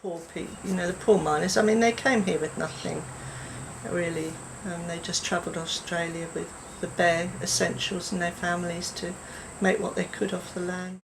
poor people, you know, the poor miners. I mean, they came here with nothing, really. They just travelled Australia with the bare essentials and their families to make what they could off the land.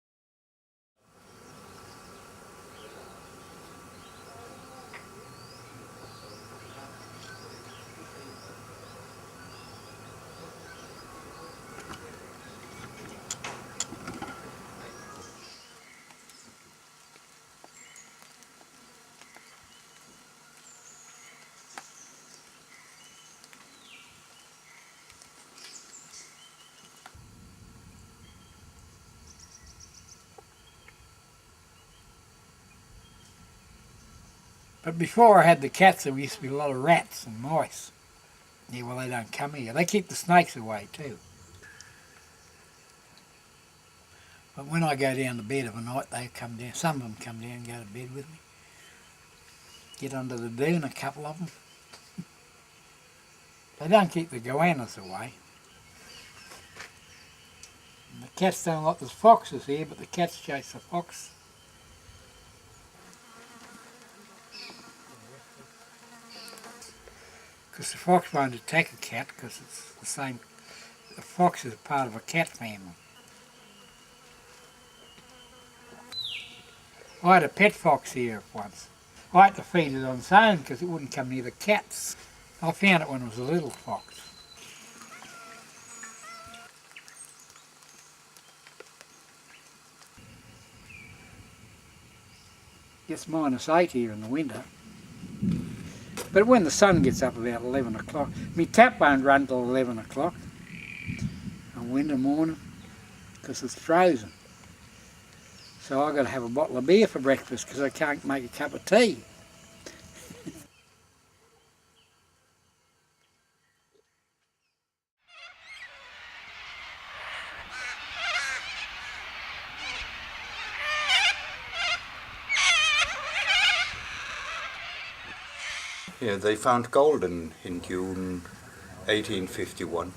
But before I had the cats, there used to be a lot of rats and mice. Yeah, well, they don't come here. They keep the snakes away too. But when I go down to bed of a night, they come down. Some of them come down and go to bed with me. Get under the dune, a couple of them. They don't keep the goannas away. And the cats don't like there's foxes here, but the cats chase the fox. Because the fox won't attack a cat because it's the same. The fox is part of a cat family. I had a pet fox here once. I had to feed it on its own because it wouldn't come near the cats. I found it when it was a little fox. It's -8 here in the winter. But when the sun gets up about 11 o'clock, my tap won't run till 11 o'clock on winter morning because it's frozen. So I've got to have a bottle of beer for breakfast because I can't make a cup of tea. Yeah, they found gold in June 1851.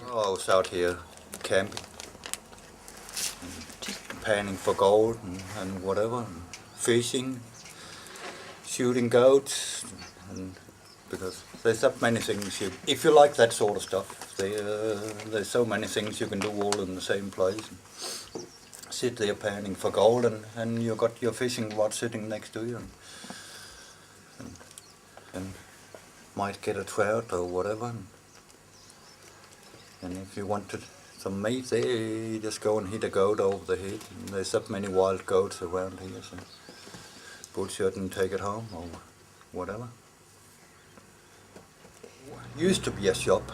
Oh, I was out here camping, and panning for gold and whatever, and fishing, shooting goats, and because there's so many things if you like that sort of stuff, there's so many things you can do all in the same place. Sit there panning for gold, and you got your fishing rod sitting next to you, and might get a trout or whatever. And if you wanted some meat there, you just go and hit a goat over the head. And there's so many wild goats around here, so butcher it and take it home or whatever. Used to be a shop.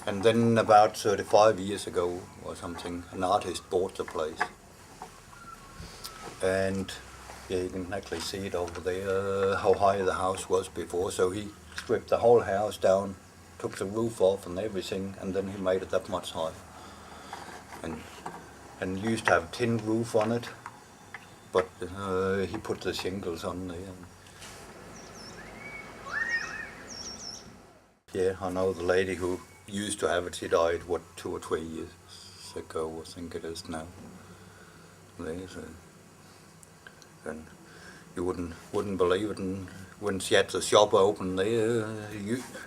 And then about 35 years ago or something, an artist bought the place. And yeah, you can actually see it over there, how high the house was before. So he stripped the whole house down, took the roof off and everything, and then he made it that much high. And used to have tin roof on it, but he put the shingles on there. Yeah, I know the lady who used to have it. She died, 2 or 3 years ago, I think it is now. There's and you wouldn't believe it. And when she had the shop open there,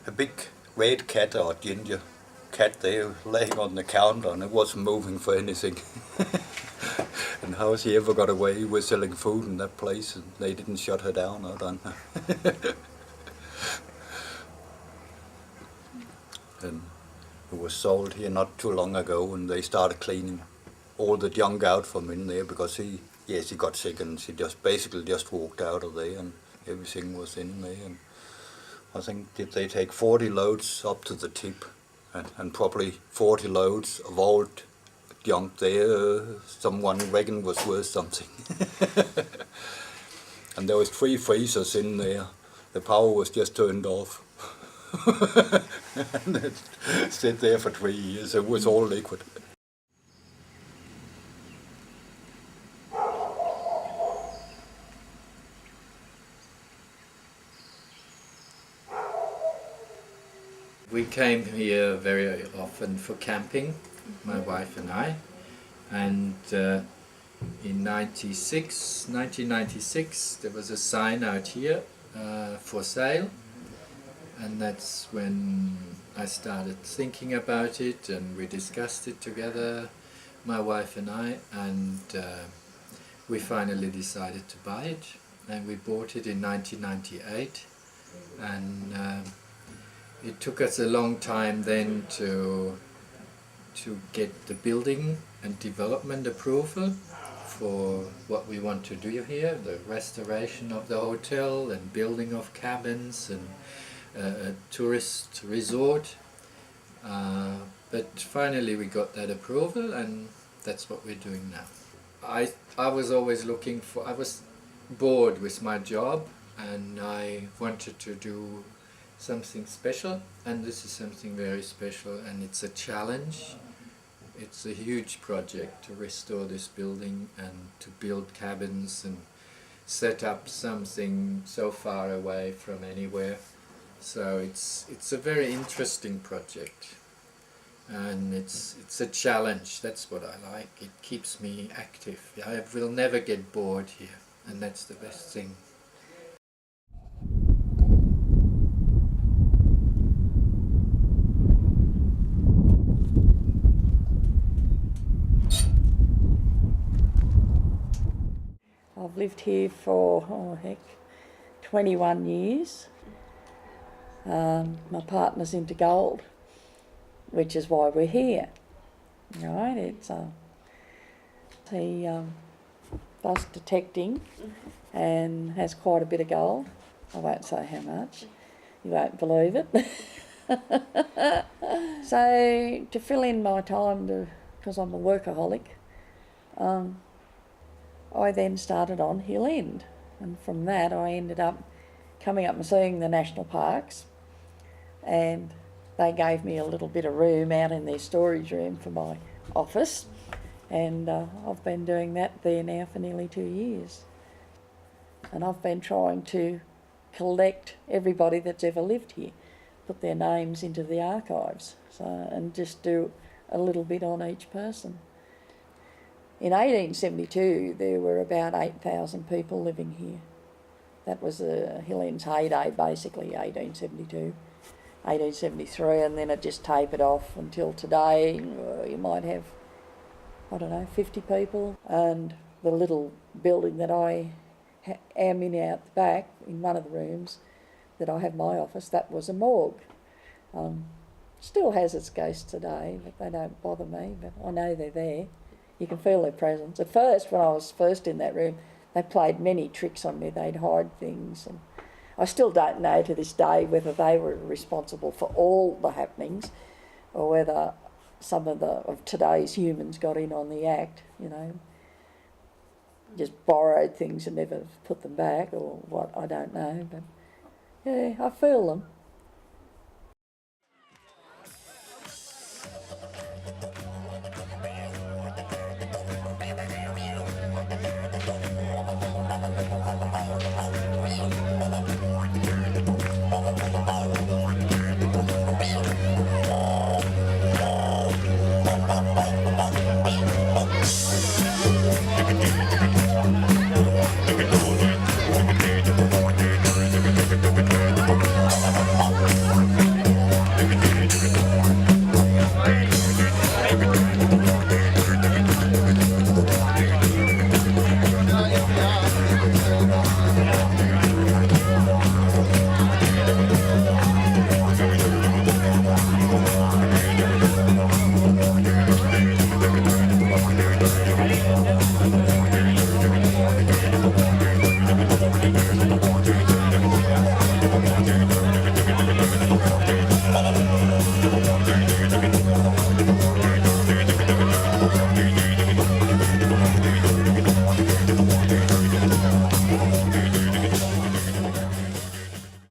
a big red cat or ginger cat there laying on the counter, and it wasn't moving for anything. And how she ever got away with selling food in that place, and they didn't shut her down, I don't know. And it was sold here not too long ago, and they started cleaning all the junk out from in there because she got sick, and she basically just walked out of there, and everything was in there. And I think did they take 40 loads up to the tip, and probably 40 loads of old junk there. Someone reckoned was worth something. And there was 3 freezers in there. The power was just turned off. And it stayed there for 3 years. It was all liquid. We came here very often for camping, my wife and I, and in 1996 there was a sign out here for sale, and that's when I started thinking about it, and we discussed it together, my wife and I, and we finally decided to buy it, and we bought it in 1998, and it took us a long time then to get the building and development approval for what we want to do here, the restoration of the hotel and building of cabins and a tourist resort. But finally we got that approval, and that's what we're doing now. I was always looking for, I was bored with my job, and I wanted to do something special, and this is something very special, and it's a challenge. It's a huge project to restore this building and to build cabins and set up something so far away from anywhere. So it's a very interesting project, and it's a challenge. That's what I like. It keeps me active. I will never get bored here, and that's the best thing. I've lived here for, 21 years. My partner's into gold, which is why we're here. Right? It's he does detecting and has quite a bit of gold. I won't say how much. You won't believe it. So to fill in my time, because I'm a workaholic, I then started on Hill End, and from that I ended up coming up and seeing the national parks, and they gave me a little bit of room out in their storage room for my office, and I've been doing that there now for nearly 2 years. And I've been trying to collect everybody that's ever lived here, put their names into the archives, and just do a little bit on each person. In 1872 there were about 8,000 people living here. That was Hill End's heyday, basically, 1872, 1873, and then it just tapered off until today. You might have, 50 people. And the little building that I am in out the back, in one of the rooms that I have my office, that was a morgue. Still has its ghosts today, but they don't bother me, but I know they're there. You can feel their presence. At first, when I was first in that room, they played many tricks on me. They'd hide things, and I still don't know to this day whether they were responsible for all the happenings or whether some of today's humans got in on the act, just borrowed things and never put them back, or what, I don't know. But yeah, I feel them.